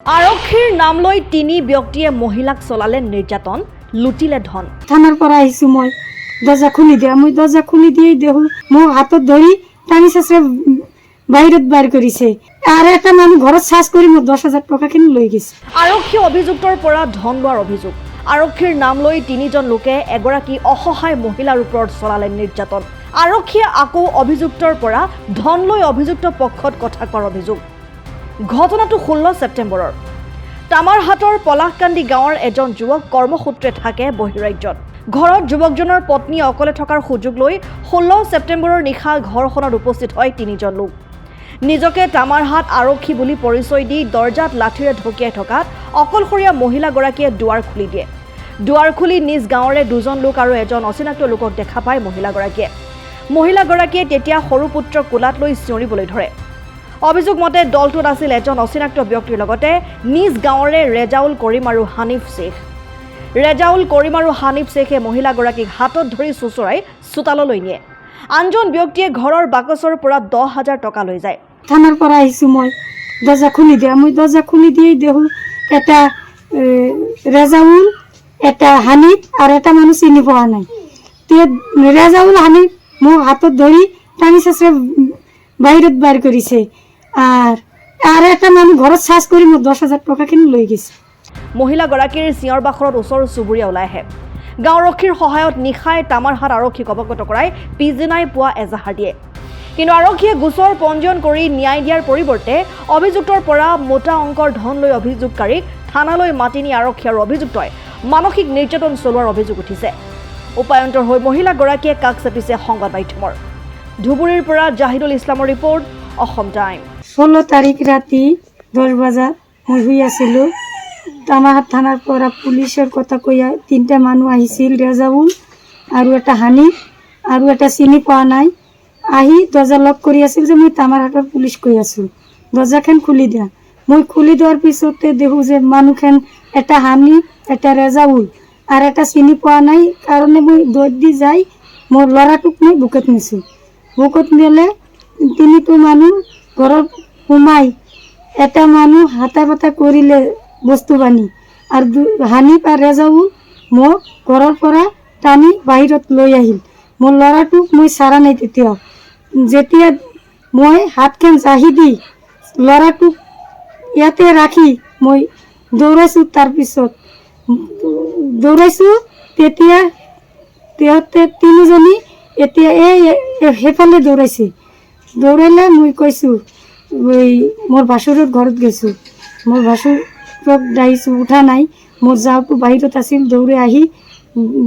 আৰক্ষীৰ নাম লৈ তিনি ব্যক্তিয়ে মহিলাক চলালে নিৰ্যাতন, লুটিলে ধন। থানাৰ পৰা আহিছো, মই দৰ্জা খুলি দিয়া, মই দৰ্জা খুলি দিয়ে দেখো মোৰ হাতত ধৰি টানি চাচে বাহিৰত বাইৰ কৰিছে। আৰু এটা মানুহ ঘৰত চাৰ্জ কৰি মোৰ 10,000 টকাখিনি লৈ গৈছে। আৰক্ষী অভিযুক্তৰ পৰা ধন লোৱাৰ অভিযোগ। আৰক্ষীৰ নাম লৈ তিনিজন লোকে এগৰাকী অসহায় মহিলাৰ ওপৰত চলালে নিৰ্যাতন। আৰক্ষীয়ে আকৌ অভিযুক্তৰ পৰা ধন লৈ অভিযুক্ত পক্ষত কথা কোৱাৰ অভিযোগ। ঘটনাটো 16 ছেপ্টেম্বৰৰ। তামাৰহাটৰ পলাশকান্দি গাঁৱৰ এজন যুৱক কৰ্মসূত্ৰে থাকে বহিৰাজ্যত। ঘৰত যুৱকজনৰ পত্নী অকলে থকাৰ সুযোগ লৈ 16 ছেপ্টেম্বৰৰ নিশা ঘৰখনত উপস্থিত হয় তিনিজন লোক। নিজকে তামাৰহাট আৰক্ষী বুলি পৰিচয় দি দৰ্জাত লাঠিৰে ঢকিয়াই থকাত অকলশৰীয়া মহিলাগৰাকীয়ে দুৱাৰ খুলি দিয়ে। দুৱাৰ খুলি নিজ গাঁৱৰে দুজন লোক আৰু এজন অচিনাক্ত লোকক দেখা পায় মহিলাগৰাকীয়ে। মহিলাগৰাকীয়ে তেতিয়া সৰু পুত্ৰ কোলাত লৈ চিঞৰিবলৈ ধৰে। অভিযোগ মতে দলটোত আছিল এজন অচিনাক্ত ব্যক্তিৰ লগতে নিজ গাঁৱৰে ৰেজাউল কৰিম আৰু হানিফ শ্বেখ। ৰেজাউল কৰিম আৰু হানিফ শ্বেখে মহিলাগৰাকীক হাতত ধৰি চোঁচৰাই চোতাললৈ নিয়ে। আনজন ব্যক্তিয়ে ঘৰৰ বাকচৰ পৰা 10,000 টকা লৈ যায়। থানাৰ পৰা আহিছো, মই দৰ্জা খুলি দিয়া, মই দৰ্জা খুলি দিয়ে দেখো এটা ৰেজাউল, এটা হানিফ আৰু এটা মানুহ চিনি পোৱা নাই। ৰেজাউল হানিফ মোৰ হাতত ধৰি টানি চাচে বাহিৰত বাইৰ কৰিছে। আৰু এটা মানুহ ঘৰত চাৰ্জ কৰি মোৰ 10,000 টকাখিনি লৈ গৈছে। মহিলাগৰাকীৰ চিঞৰ বাখৰত ওচৰ চুবুৰীয়া ওলাই আহে। গাঁওৰক্ষীৰ সহায়ত নিশাই তামাৰহাট আৰক্ষীক অৱগত কৰাই পিছদিনাই পুৱা এজাহাৰ দিয়ে। কিন্তু আৰক্ষীয়ে গোচৰ পঞ্জীয়ন কৰি ন্যায় দিয়াৰ পৰিৱৰ্তে অভিযুক্তৰ পৰা মোটা অংকৰ ধন লৈ অভিযোগকাৰীক থানালৈ মাতি নি আৰক্ষী আৰু অভিযুক্তই মানসিক নিৰ্যাতন চলোৱাৰ অভিযোগ উঠিছে। উপায়ন্তৰ হৈ মহিলাগৰাকীয়ে কাষ চাপিছে সংবাদ মাধ্যমৰ। ধুবুৰীৰ পৰা জাহিদুল ইছলামৰ ৰিপৰ্ট, অসম টাইম। 16 তাৰিখ ৰাতি 10 বজাত মই শুই আছিলোঁ। তামাৰহাট থানাৰ পৰা পুলিচৰ কথা কৈ 3টা মানুহ আহিছিল, ৰেজাউল আৰু এটা হানিফ আৰু এটা চিনি পোৱা নাই। আহি দৰ্জা লক কৰি আছিল যে মই তামাৰহাটৰ পুলিচ কৈ আছোঁ, দৰ্জাখন খুলি দিয়া। মই খুলি দিয়াৰ পিছতে দেখোঁ যে মানুহখন এটা হানিফ, এটা ৰেজাউল আৰু এটা চিনি পোৱা নাই কাৰণে মই দৌৰ দি যাই মোৰ ল'ৰাটোক মই বুকুত নিছোঁ। বুকুত নিলে তিনিটো মানুহ ঘৰত সোমাই এটা মানুহ হাতা পাতা কৰিলে বস্তু বানি, আৰু হানিফ আৰু ৰেজাউল মোক ঘৰৰ পৰা টানি বাহিৰত লৈ আহিল। মোৰ ল'ৰাটোক মই চাৰা নাই তেতিয়াও। যেতিয়া মই হাতখন জাহি দি ল'ৰাটোক ইয়াতে ৰাখি মই দৌৰাইছোঁ, তাৰপিছত দৌৰাইছোঁ তেতিয়া সিহঁতে তিনিজনী এতিয়া সেইফালে দৌৰাইছে। দৌৰালে মই কৈছোঁ মোৰ ভাচুৰৰ ঘৰত গৈছোঁ, মোৰ ভাচুৰক ডাইছোঁ, উঠা নাই। মোৰ যাওঁটো বাহিৰত আছিল। দৌৰি আহি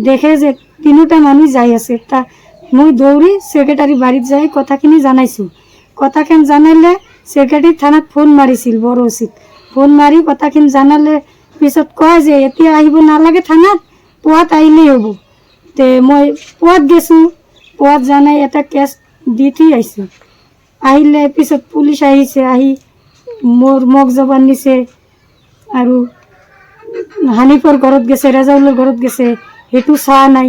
দেখে যে 3টা মানুহ যাই আছে। মই দৌৰি ছেক্ৰেটাৰী বাৰীত যাই কথাখিনি জনাইছোঁ। কথাখিনি জানালে ছেক্ৰেটাৰী থানাত ফোন মাৰিছিল, বৰ উচিত ফোন মাৰি কথাখিনি জানালে পিছত কয় যে এতিয়া আহিব নালাগে থানাত, পুৱাত আহিলেই হ'ব। মই পুৱাত গৈছোঁ, পুৱাত জানাই এটা কেছ দি থৈ আহিছোঁ। আহিলে পিছত পুলিচ আহিছে, আহি মোক জবান নিছে আৰু হানিফৰ ঘৰত গৈছে, ৰেজাউলৰ ঘৰত গৈছে, সেইটো চোৱা নাই।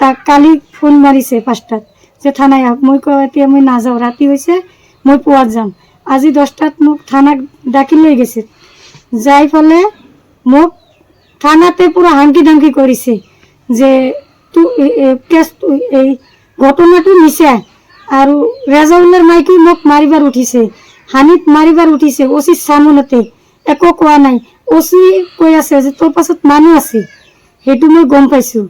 তাক কালি ফোন মাৰিছে 5টাত যে থানাই আহক। মই কওঁ এতিয়া মই নাযাওঁ, ৰাতি হৈছে, মই পুৱাত যাম। আজি 10টাত মোক থানাক ডাকি লৈ গৈছে। যাই ফালে মোক থানাতে পুৰা হাংকি ডাংকি কৰিছে যে কেছটো এই ঘটনাটো মিছা। আৰু ৰেজাউলৰ মাইকী মোক মাৰিবাৰ উঠিছে, হানিফ মাৰিবাৰ উঠিছে। অচিত চামনতে একো কোৱা নাই। অচি কৈ আছে যে তোৰ পাছত মানুহ আছে, সেইটো মই গম পাইছোঁ।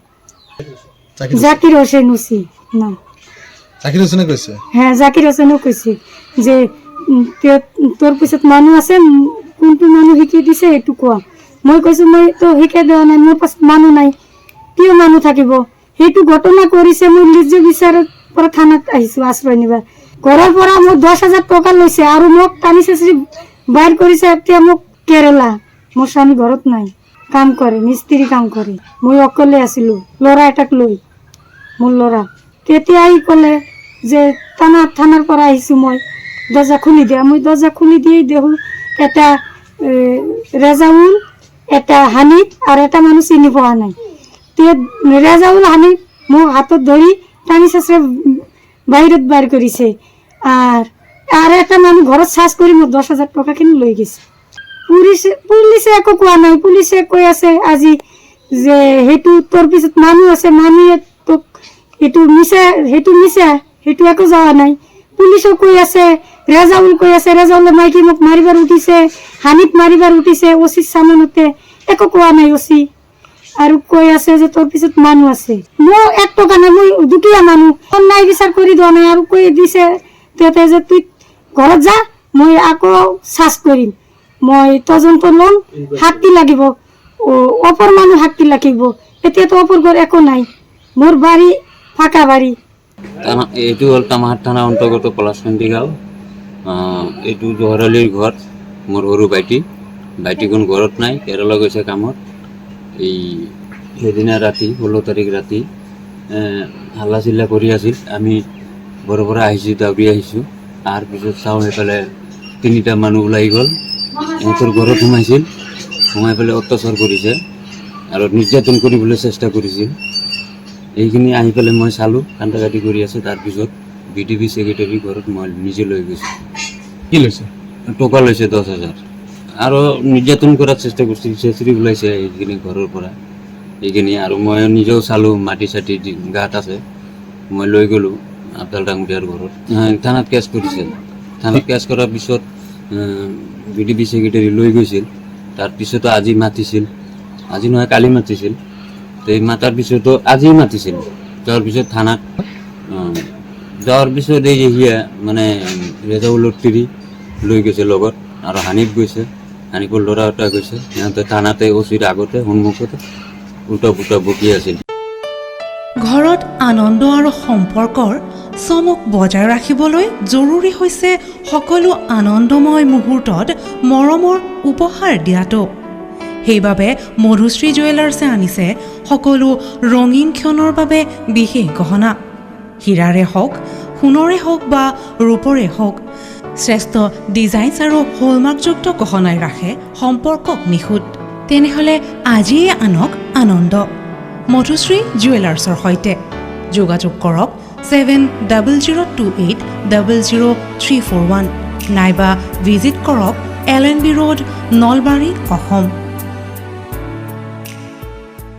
জাকিৰ হোসেন অচি নাম। হ্যাঁ, জাকিৰ হোসেনো কৈছে যে তোৰ পিছত মানুহ আছে, কোনটো মানুহ শিকাই দিছে সেইটো কোৱা। মই কৈছোঁ মই তো শিকাই দিয়া নাই, মোৰ পাছত মানুহ নাই, কিয় মানুহ থাকিব। সেইটো ঘটনা কৰিছে। মই লিজ্জু বিচাৰৰ পৰা থানাত আহিছোঁ আশ্ৰয় নিবা। ঘৰৰ পৰা মোক 10,000 টকা লৈছে আৰু মোক টানি চাচি বাইৰ কৰিছে। এতিয়া মোক কেৰেলা, মোৰ স্বামী ঘৰত নাই, কাম কৰে, মিস্ত্ৰী কাম কৰে। মই অকলে আছিলোঁ ল'ৰা এটাক লৈ, মোৰ ল'ৰা। তেতিয়া আহি ক'লে যে থানাৰ পৰা আহিছোঁ, মই দৰ্জা খুলি দিয়া। মই দৰ্জা খুলি দিয়ে দেখোঁ এটা ৰেজাউল, এটা হানিফ আৰু এটা মানুহ চিনি পোৱা নাই। ৰেজাউল হানিফ মোক হাতত ধৰি টানি চাচে বাহিৰত বাইৰ কৰিছে। আৰু এটা মানুহ ঘৰত চাৰ্জ কৰি মোৰ 10,000 টকাখিনি লৈ গৈছে। পুলিচে একো কোৱা নাই। পুলিচে কৈ আছে আজি যে সেইটো তোৰ পিছত মানুহ আছে, মানুহে তোক সেইটো মিছা সেইটো একো যোৱা নাই। পুলিচেও কৈ আছে, ৰেজাউল কৈ আছে, ৰেজাউলে মাইকী মোক মাৰিবাৰ উঠিছে, হানিত মাৰিবাৰ উঠিছে, অচিত চামনতে একো কোৱা নাই অচি। আৰু কৈ আছে যে তোৰ পিছত মানুহ আছে। মই 1 টকা নাই, মই দুখীয়া মানুহ, অন্যায় বিচাৰ কৰি দিয়া নাই। আৰু কৈ দিছে তেতে যে তুই ঘৰত যা, মই আকৌ চাৰ্জ কৰিম, মই তদন্ত ল'ম, শাস্তি লাগিব, অপৰ মানুহ শাস্তি লাগিব। এতিয়াতো অপৰ ঘৰ একো নাই, মোৰ বাৰী ফাঁকা বাৰী। এইটো হ'ল কামাহাট থানা অন্তৰ্গত পলাশকান্দি গাঁও। এইটো জহৰালিৰ ঘৰ, মোৰ সৰু ভাইটিখন ঘৰত নাই, কেৰেলা গৈছে কামত। এই সেইদিনা ৰাতি 16 তাৰিখ ৰাতি হাল্লা চিল্লা কৰি আছিল। আমি ঘৰৰ পৰা আহিছোঁ, দাউৰি আহিছোঁ। তাৰপিছত চাওঁ সেইফালে 3টা মানুহ ওলাই গ'ল, সিহঁতৰ ঘৰত সোমাই পেলাই অত্যাচাৰ কৰিছে আৰু নিৰ্যাতন কৰিবলৈ চেষ্টা কৰিছিল। এইখিনি আহি পেলাই মই চালোঁ, কান্দা-কাটি কৰি আছে। তাৰপিছত BDB ছেক্ৰেটাৰী ঘৰত মই নিজে লৈ গৈছোঁ। কি লৈছে? টকা লৈছে 10,000 আৰু নিৰ্যাতন কৰাৰ চেষ্টা কৰিছিল। চেঁচৰি ওলাইছে এইখিনি ঘৰৰ পৰা এইখিনি। আৰু মই নিজেও চালোঁ, মাটি চাটি গাঁত আছে। মই লৈ গ'লোঁ আফজাল ডাঙৰীয়াৰ ঘৰত, থানাত কেছ কৰিছিল। থানাত কেছ কৰাৰ পিছত BDB ছেক্ৰেটাৰী লৈ গৈছিল। তাৰপিছতো আজি মাতিছিল, আজি নহয় কালি মাতিছিল। এই মাতাৰ পিছতো আজি মাতিছিল। যোৱাৰ পিছত থানাত যোৱাৰ পিছত এই সিয়া মানে ৰেজাউলৰ তিৰি লৈ গৈছে লগত, আৰু হানিফ গৈছে, হানিফৰ ল'ৰা এটা গৈছে। সিহঁতে থানাতে অচিৰ আগতে সন্মুখতে উল্টা বকি আছিল। ঘৰত আনন্দ আৰু সম্পৰ্কৰ চমক বজাই ৰাখিবলৈ জৰুৰী হৈছে সকলো আনন্দময় মুহূৰ্তত মৰমৰ উপহাৰ দিয়াটো। সেইবাবে মধুশ্ৰী জুৱেলাৰ্ছে আনিছে সকলো ৰঙীন ক্ষণৰ বাবে বিশেষ গহনা। হীৰাৰে হওক, সোণৰে হওক বা ৰূপৰে হওক, শ্ৰেষ্ঠ ডিজাইনছ আৰু হলমাৰ্কযুক্ত গহনাই ৰাখে সম্পৰ্কক নিখুঁত। তেনেহ'লে আজিয়ে আনক আনন্দ মধুশ্ৰী জুৱেলাৰ্ছৰ সৈতে। যোগাযোগ কৰক 7028000341 নাইবা ভিজিট কৰক LNB ৰোড, নলবাৰী, অসম।